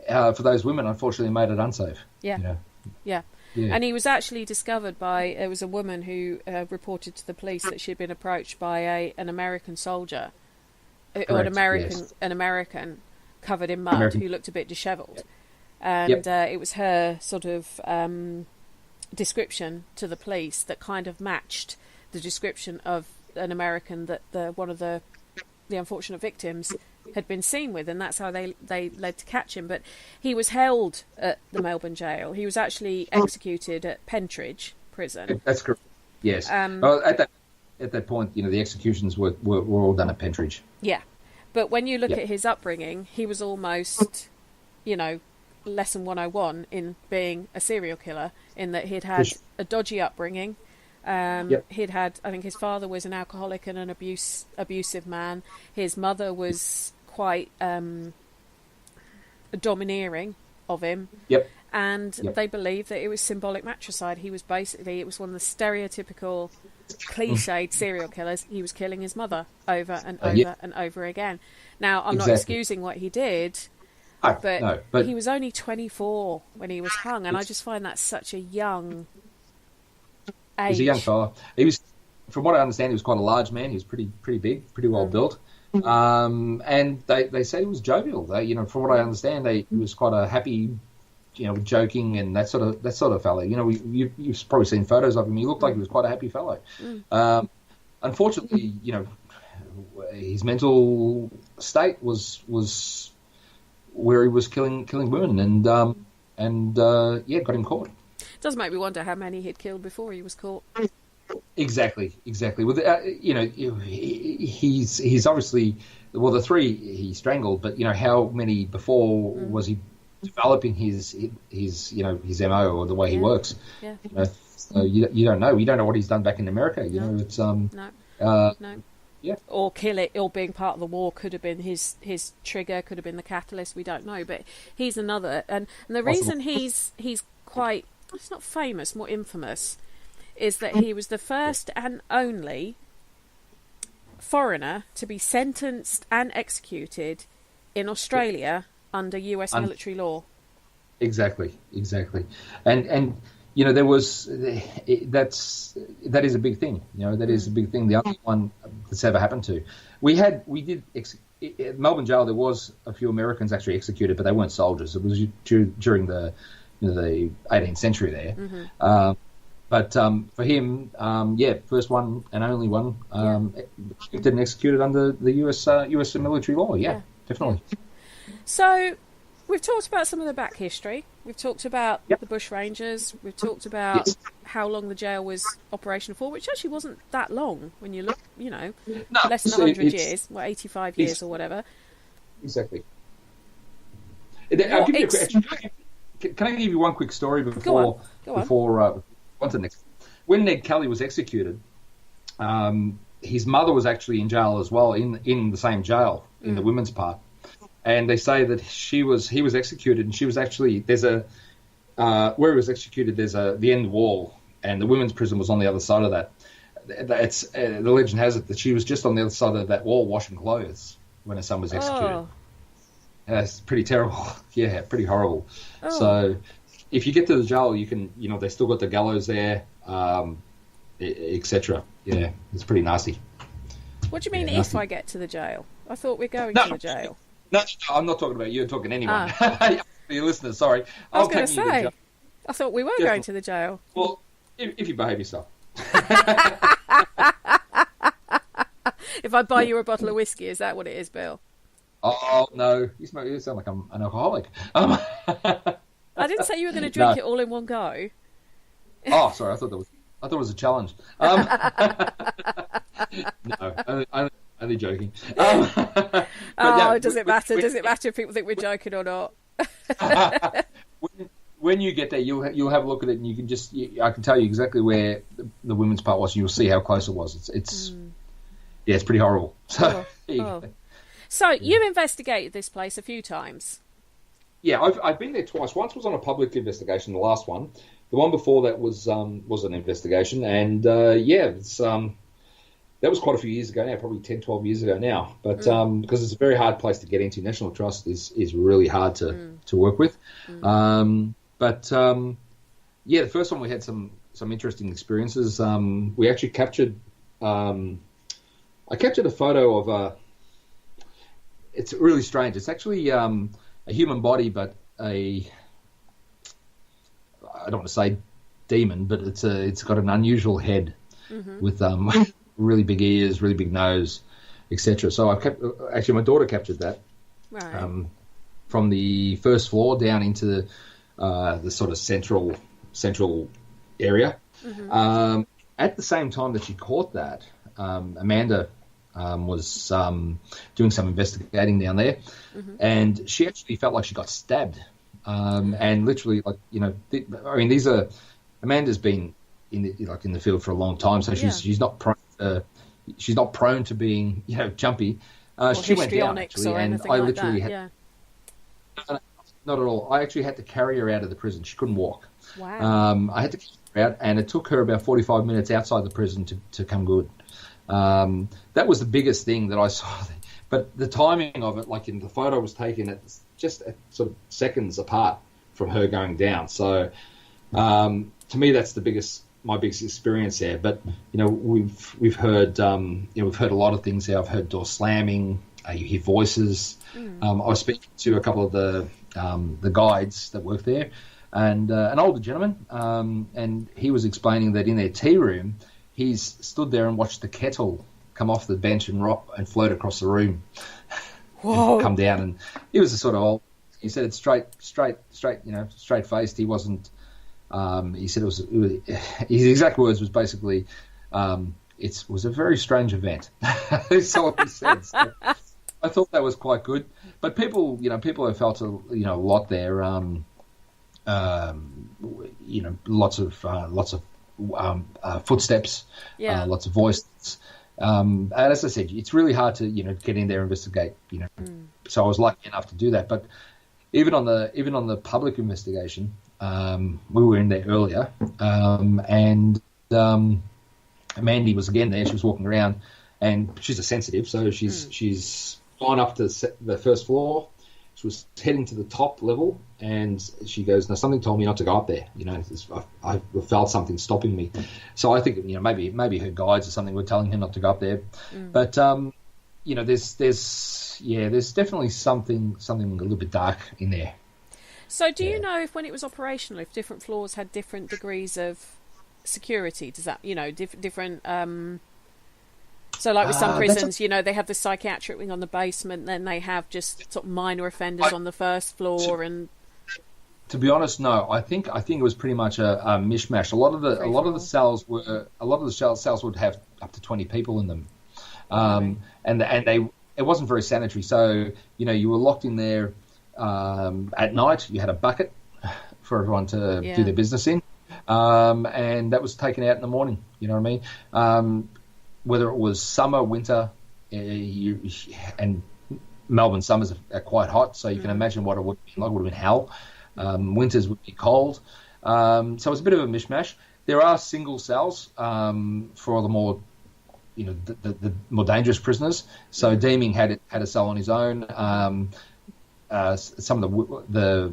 for those women, unfortunately, made it unsafe. Yeah. Yeah. And he was actually discovered there was a woman who reported to the police that she'd been approached by an American soldier, or an American covered in mud who looked a bit dishevelled. And it was her sort of description to the police that kind of matched the description of an American that one of the unfortunate victims had been seen with, and that's how they led to catch him. But he was held at the Melbourne Gaol. He was actually executed at Pentridge Prison. That's correct. Yes. Well, at that point, the executions were all done at Pentridge. Yeah, but when you look at his upbringing, he was almost, lesson 101 in being a serial killer, in that he'd had a dodgy upbringing. He'd had, I think his father was an alcoholic and an abusive man. His mother was quite domineering of him. Yep. And they believed that it was symbolic matricide. It was one of the stereotypical cliched serial killers. He was killing his mother over and over and over again. Now, I'm not excusing what he did, but he was only 24 when he was hung, and I just find that such a young age. He was a young fella. He was, from what I understand, he was quite a large man. He was pretty big, pretty well built. And they say he was jovial. From what I understand, he was quite a happy, joking and that sort of fellow. You've probably seen photos of him. He looked like he was quite a happy fellow. Unfortunately, his mental state was where he was killing women, got him caught. It does make me wonder how many he'd killed before he was caught. Exactly. Well, he's obviously, the 3 he strangled, but how many before was he developing his MO or the way he works? Yeah. So you don't know. You don't know what he's done back in America. It's no. Yeah. Or kill it, or being part of the war could have been his trigger, could have been the catalyst. We don't know, but he's another, and the reason he's quite, it's not famous, more infamous, is that he was the first and only foreigner to be sentenced and executed in Australia under US military law. Exactly. And there was that is a big thing. That is a big thing. The only one that's ever happened to. At Melbourne Gaol, there was a few Americans actually executed, but they weren't soldiers. It was during the 18th century there. But for him, first one and only one, didn't execute it under the US military law. Yeah, definitely. So we've talked about some of the back history. We've talked about the Bush Rangers. We've talked about how long the jail was operational for, which actually wasn't that long when you look, less than 100 years, 85 years or whatever. Exactly. Can I give you one quick story before on to the next? When Ned Kelly was executed, his mother was actually in jail as well, in the same jail, in the women's part. And they say that he was executed, and she was actually, where he was executed, there's the end wall, and the women's prison was on the other side of that. The legend has it that she was just on the other side of that wall washing clothes when her son was executed. Oh. That's pretty terrible. Yeah, pretty horrible. Oh. So if you get to the jail, you can, they still got the gallows there, etc. Yeah, it's pretty nasty. What do you mean if I get to the jail? I thought we're going to the jail. No, I'm not talking about you. I'm talking to anyone. Your listeners, sorry. I was going to say, I thought we were going to the jail. Well, if you behave yourself. If I buy you a bottle of whiskey, is that what it is, Bill? Oh, no. You sound like I'm an alcoholic. I didn't say you were going to drink it all in one go. Oh, sorry. I thought it was a challenge. No, Only joking. Does it matter? Does it matter if people think we're joking or not? When you get there, you'll have a look at it, and you can I can tell you exactly where the women's part was, and you'll see how close it was. It's pretty horrible. So, So you investigated this place a few times. Yeah, I've been there twice. Once was on a public investigation. The last one, the one before that was an investigation, and that was quite a few years ago now, probably 10, 12 years ago now. But because it's a very hard place to get into, National Trust is really hard to work with. The first one we had some interesting experiences. We actually captured. I captured a photo of it's really strange. It's actually a human body, but I don't want to say demon, but it's got an unusual head with really big ears, really big nose, etc. So my daughter captured that from the first floor down into the sort of central area. At the same time that she caught that, Amanda was doing some investigating down there, and she actually felt like she got stabbed, and literally, Amanda's been in the field for a long time, so she's not prone to being jumpy. She went down actually, and I literally had not at all. I actually had to carry her out of the prison. She couldn't walk. Wow. I had to carry her out, and it took her about 45 minutes outside the prison to come good. That was the biggest thing that I saw. But the timing of it, the photo was taken at just sort of seconds apart from her going down. So to me, that's my biggest experience there. But we've heard we've heard a lot of things there. I've heard doors slamming. You hear voices. I was speaking to a couple of the guides that work there, and an older gentleman, and he was explaining that in their tea room, he's stood there and watched the kettle come off the bench and float across the room. And come down, and he was a sort of old. He said it's straight faced. He wasn't. He said it was his exact words was basically, it was a very strange event. So what he said. So I thought that was quite good. But people have felt a lot there. Lots of footsteps, lots of voices. And as I said, it's really hard to get in there and investigate. So I was lucky enough to do that. But even on the public investigation, we were in there earlier, and Mandy was again there. She was walking around, and she's a sensitive, so she's gone up to the first floor. She was heading to the top level, and she goes, "Now something told me not to go up there. I felt something stopping me." So I think maybe her guides or something were telling her not to go up there. But there's definitely something a little bit dark in there. So do you know if when it was operational, if different floors had different degrees of security? Does that different? So like with some prisons, they have the psychiatric wing on the basement, then they have just sort of minor offenders on the first floor. And to be honest, no, I think it was pretty much a mishmash. A lot of the cells would have up to 20 people in them, and it wasn't very sanitary. So you were locked in there at night. You had a bucket for everyone to do their business in, and that was taken out in the morning. You know what I mean? Whether it was summer, winter, and Melbourne summers are quite hot, so you can imagine what it would be like. It would have been hell. Winters would be cold. So it's a bit of a mishmash. There are single cells for the more, the more dangerous prisoners. So Deeming had a cell on his own. Some of the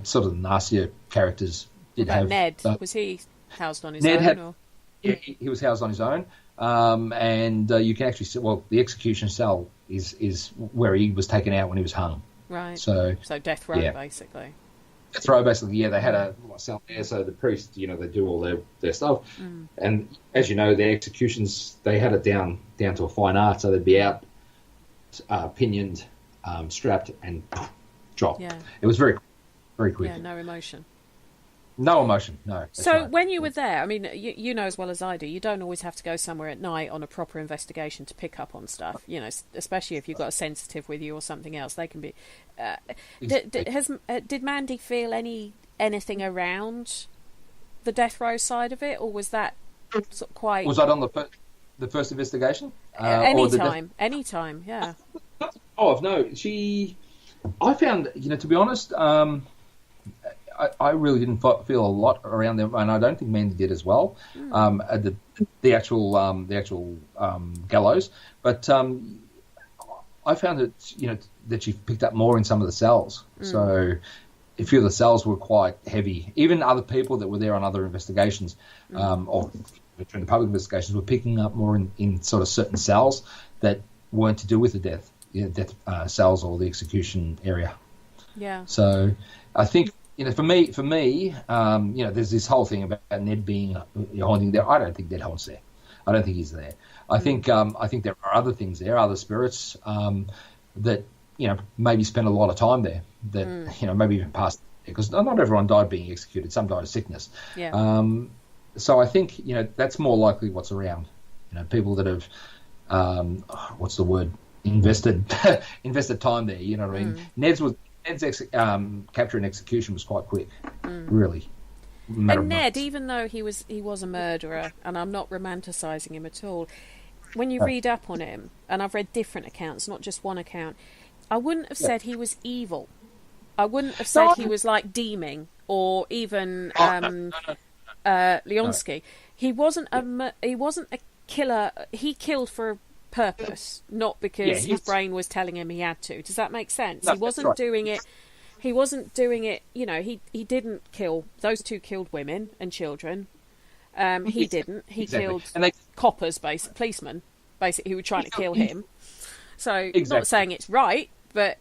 sort of nastier characters did have. Ned, was he housed on his own? Yeah, he was housed on his own, and you can actually see. Well, the execution cell is where he was taken out when he was hung. Right. So death row, basically. Death row, basically. Yeah, they had a cell there, so the priest, they do all their stuff, and as you know, their executions they had it down to a fine art, so they'd be out, pinioned, strapped, and drop. Yeah. It was very, very quick. Yeah, no emotion. No emotion, no. So right. when you were there, I mean, you know as well as I do, you don't always have to go somewhere at night on a proper investigation to pick up on stuff, you know, especially if you've got a sensitive with you or something else. They can be... did Mandy feel anything around the death row side of it, or was that sort of quite... Was that on the first investigation? Anytime, yeah. Oh, no, I found, to be honest... I really didn't feel a lot around them, and I don't think Mandy did as well. At the actual gallows, but I found that she picked up more in some of the cells. So a few of the cells were quite heavy. Even other people that were there on other investigations, or during the public investigations, were picking up more in sort of certain cells that weren't to do with the death cells or the execution area. Yeah. So I think. For me, there's this whole thing about Ned being haunting there. I don't think Ned haunts there. I don't think he's there. I think there are other things there, other spirits that maybe spend a lot of time there. That maybe even passed, because not everyone died being executed. Some died of sickness. Yeah. So I think that's more likely what's around. People that have what's the word, invested time there. You know what I mean? Ned's capture and execution was quite quick, really. And Ned, even though he was a murderer, and I'm not romanticising him at all, when you read up on him, and I've read different accounts, not just one account, I wouldn't have said he was evil. I wouldn't have said he was like Deeming or even Leonsky. He wasn't a killer. He killed for a purpose, not because his brain was telling him he had to. Does that make sense? No, he wasn't doing it. He wasn't doing it. He didn't kill. Those two killed women and children. He didn't. He killed coppers, policemen, basically, who were trying to kill him. So, not saying it's right, but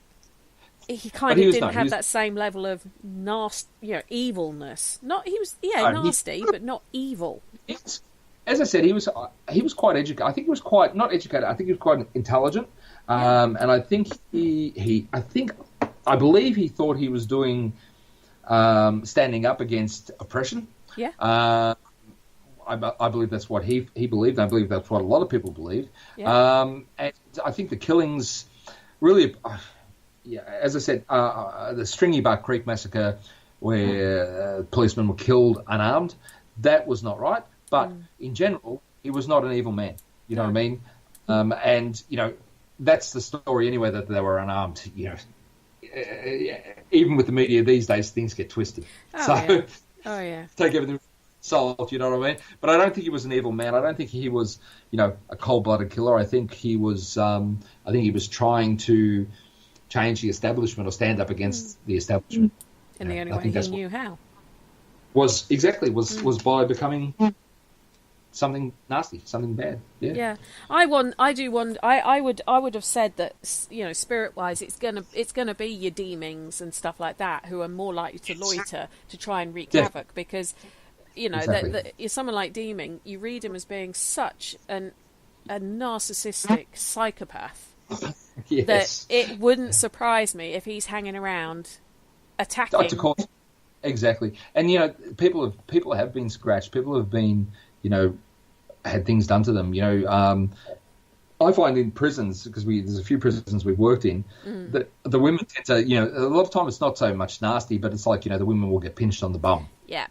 he kind of didn't have that same level of evilness. He was nasty, but not evil. As I said, he was quite educated. I think he was quite not educated. I think he was quite intelligent, and I think I believe he thought he was doing standing up against oppression. Yeah. I believe that's what he believed. I believe that's what a lot of people believe. Yeah. And I think the killings really, as I said, the Stringy Bark Creek massacre, where policemen were killed unarmed, that was not right. But in general, he was not an evil man. You know what I mean? And that's the story anyway, that they were unarmed. Even with the media these days, things get twisted. Take everything with salt. You know what I mean? But I don't think he was an evil man. I don't think he was, a cold-blooded killer. I think he was. Trying to change the establishment or stand up against the establishment. And the only way he knew how was by becoming something nasty, something bad. Yeah. I would have said that, spirit wise, it's gonna be your Deemings and stuff like that who are more likely to loiter to try and wreak havoc, because someone like Deeming, you read him as being such a narcissistic psychopath that it wouldn't surprise me if he's hanging around attacking. Of course. Exactly. And people have been scratched, people have been had things done to them. I find in prisons, because there's a few prisons we've worked in, that the women tend to, a lot of time it's not so much nasty, but it's like, the women will get pinched on the bum. Yeah.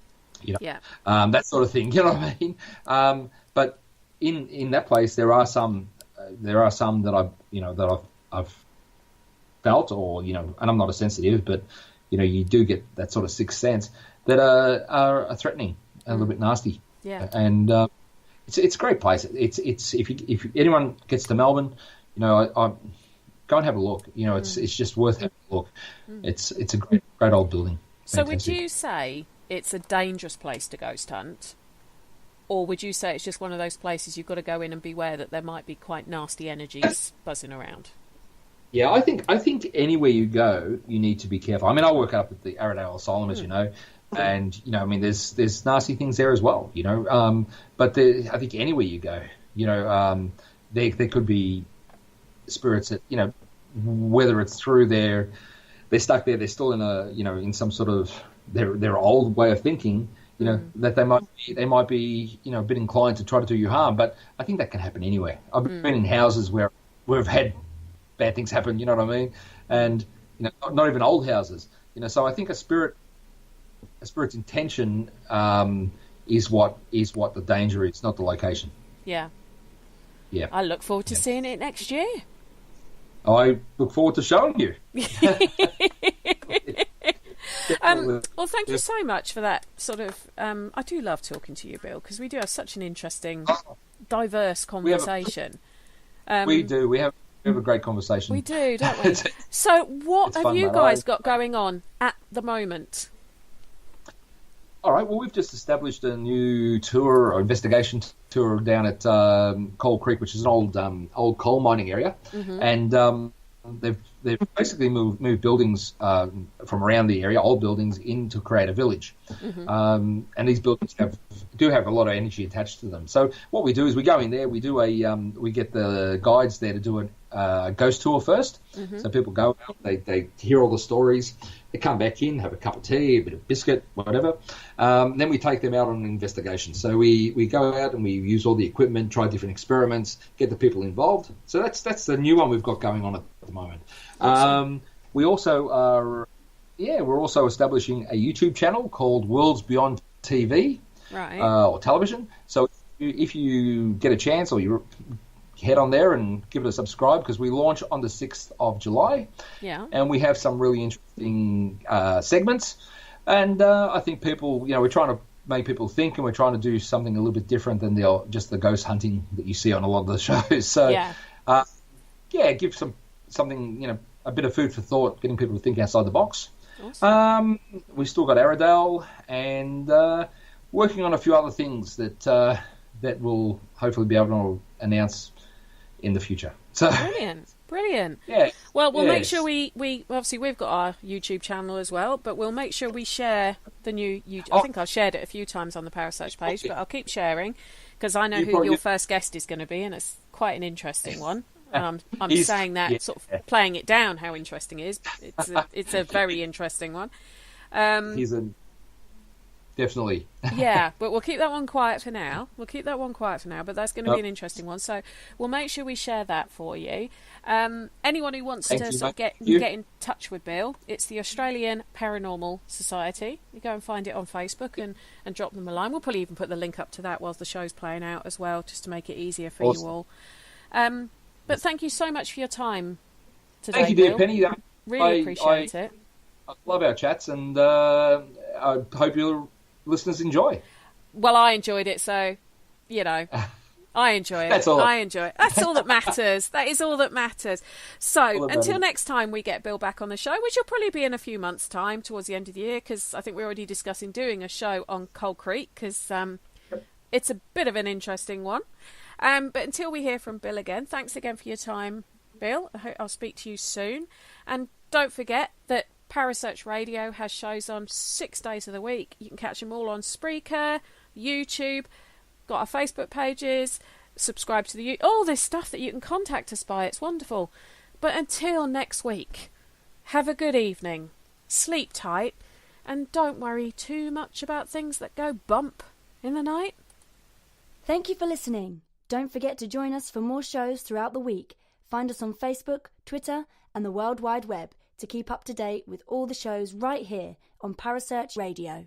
That sort of thing, you know what I mean? But in that place, there are some that I've felt, or, and I'm not a sensitive, but, you do get that sort of sixth sense that are threatening, a little bit nasty. Yeah. And it's a great place. It's if anyone gets to Melbourne, I go and have a look. It's just worth having a look. It's a great old building. So would you say it's a dangerous place to ghost hunt, or would you say it's just one of those places you've got to go in and beware that there might be quite nasty energies buzzing around? Yeah, I think anywhere you go, you need to be careful. I mean, I work up at the Arrowdale Asylum, as you know, and there's nasty things there as well, But I think anywhere you go, there could be spirits that, whether it's through their they're stuck there. They're still in in some sort of their old way of thinking. That they might be a bit inclined to try to do you harm. But I think that can happen anywhere. I've been in houses where we've had bad things happen. You know what I mean? And not even old houses. So I think a spirit's intention is what the danger is, not the location. Yeah. Yeah. I look forward to seeing it next year. I look forward to showing you. Well, thank you so much for that sort of... I do love talking to you, Bill, because we do have such an interesting, diverse conversation. We do. We have a great conversation. We do, don't we? So what have you guys got going on at the moment? All right. Well, we've just established a new tour or investigation tour down at Coal Creek, which is an old coal mining area, and they've basically moved buildings from around the area, old buildings, in to create a village. And these buildings do have a lot of energy attached to them. So what we do is we go in there, we do we get the guides there to do a ghost tour first. So people go out, they hear all the stories, they come back in, have a cup of tea, a bit of biscuit, whatever. Then we take them out on an investigation. So we go out and we use all the equipment, try different experiments, get the people involved. So that's the new one we've got going on at the moment. Awesome. We also are, we're also establishing a YouTube channel called Worlds Beyond TV, right, or television. So if you get a chance, or you head on there and give it a subscribe, because we launch on the 6th of July. Yeah. And we have some really interesting segments. And I think people, we're trying to make people think, and we're trying to do something a little bit different than just the ghost hunting that you see on a lot of the shows. So, give something, a bit of food for thought, getting people to think outside the box. Awesome. We've still got Aradale, and working on a few other things that we'll hopefully be able to announce in the future. So brilliant. Yeah. Well, we'll make sure we obviously we've got our YouTube channel as well, but we'll make sure we share the new YouTube. I think I've shared it a few times on the Parasearch page, but I'll keep sharing, because I know who your first guest is going to be, and it's quite an interesting one. I'm saying that sort of playing it down how interesting it is. It's a very interesting one. He's definitely. Yeah, but we'll keep that one quiet for now. But that's going to be an interesting one. So we'll make sure we share that for you. Anyone who wants to sort of get in touch with Bill, it's the Australian Paranormal Society. You go and find it on Facebook and drop them a line. We'll probably even put the link up to that whilst the show's playing out as well, just to make it easier for you all. But thank you so much for your time today, Thank you, dear Bill. Penny. Really appreciate it. I love our chats, and I hope your listeners enjoy. Well, I enjoyed it, so, I enjoy it. I enjoy it. That's all that matters. That is all that matters. So, until next time we get Bill back on the show, which will probably be in a few months' time, towards the end of the year, because I think we're already discussing doing a show on Coal Creek, because it's a bit of an interesting one. But until we hear from Bill again, thanks again for your time, Bill. I hope I'll speak to you soon. And don't forget that Parasearch Radio has shows on 6 days of the week. You can catch them all on Spreaker, YouTube, got our Facebook pages, subscribe to all this stuff that you can contact us by. It's wonderful. But until next week, have a good evening, sleep tight, and don't worry too much about things that go bump in the night. Thank you for listening. Don't forget to join us for more shows throughout the week. Find us on Facebook, Twitter, and the World Wide Web to keep up to date with all the shows right here on Parasearch Radio.